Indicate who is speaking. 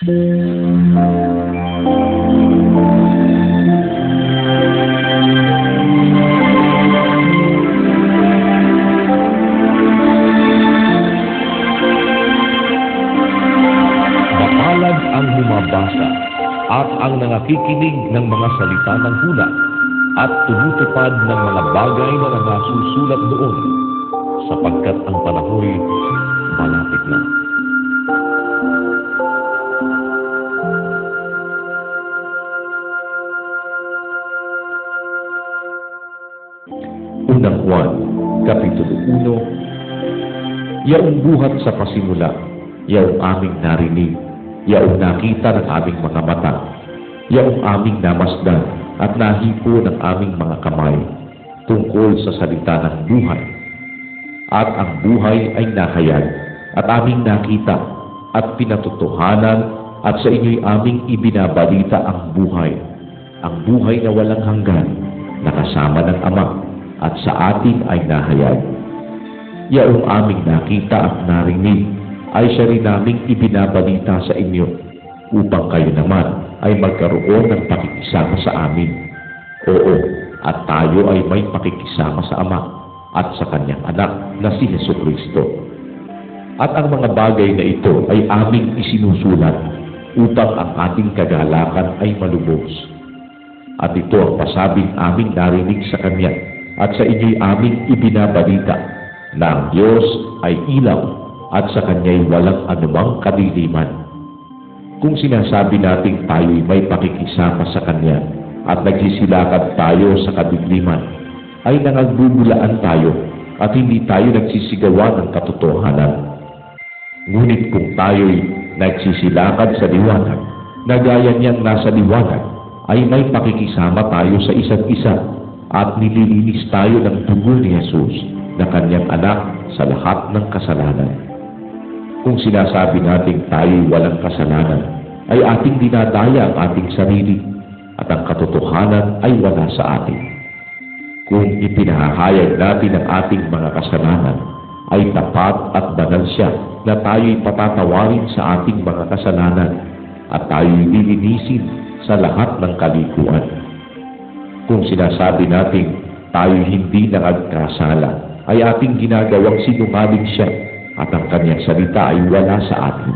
Speaker 1: Mapalad ang bumabasa at ang nangakikinig ng mga salita ng hula at tumutupad ng mga bagay na nangasusulat doon, sapagkat ang panahoy malapit na. Unang Juan, Kapitulo 1. Yaong buhat sa pasimula, yaong aming narinig, yaong nakita ng aming mga mata, yaong aming namasdan at nahipo ng aming mga kamay tungkol sa salita ng buhay. At ang buhay ay nahayag at aming nakita at pinatotohanan at sa inyo'y aming ibinabalita ang buhay na walang hanggan, nakasama ng Ama at sa atin ay nahayag. Yaong aming nakita at narinig ay siya rin naming ibinabalita sa inyo, upang kayo naman ay magkaroon ng pakikisama sa amin. Oo, at tayo ay may pakikisama sa Ama at sa Kanyang Anak na si Jesucristo. At ang mga bagay na ito ay aming isinusulat upang ang ating kagalakan ay malubos. At ito ang pasabing aming narinig sa Kanya at sa inyo'y aming ibinabalita, na ang Diyos ay ilaw at sa Kanya'y walang anumang kadiliman. Kung sinasabi nating tayo'y may pakikisama sa Kanya at nagsisilakad tayo sa kadiliman, ay nangagbubulaan tayo at hindi tayo nagsisigawan ng katotohanan. Ngunit kung tayo'y nagsisilakad sa liwanag, na gaya niyang nasa liwanag, ay may pakikisama tayo sa isa't isa at nililinis tayo ng dugo ni Jesus na Kanyang Anak sa lahat ng kasalanan. Kung sinasabi nating tayo'y walang kasalanan, ay ating dinadaya ang ating sarili at ang katotohanan ay wala sa atin. Kung ipinahahayag natin ang ating mga kasalanan, ay tapat at banal siya na tayo'y patatawarin sa ating mga kasalanan at tayo'y lilinisin sa lahat ng kalikuan. Kung sinasabi natin tayo'y hindi nagkasala, ay ating ginagawang sinungaling siya at ang Kanyang salita ay wala sa atin.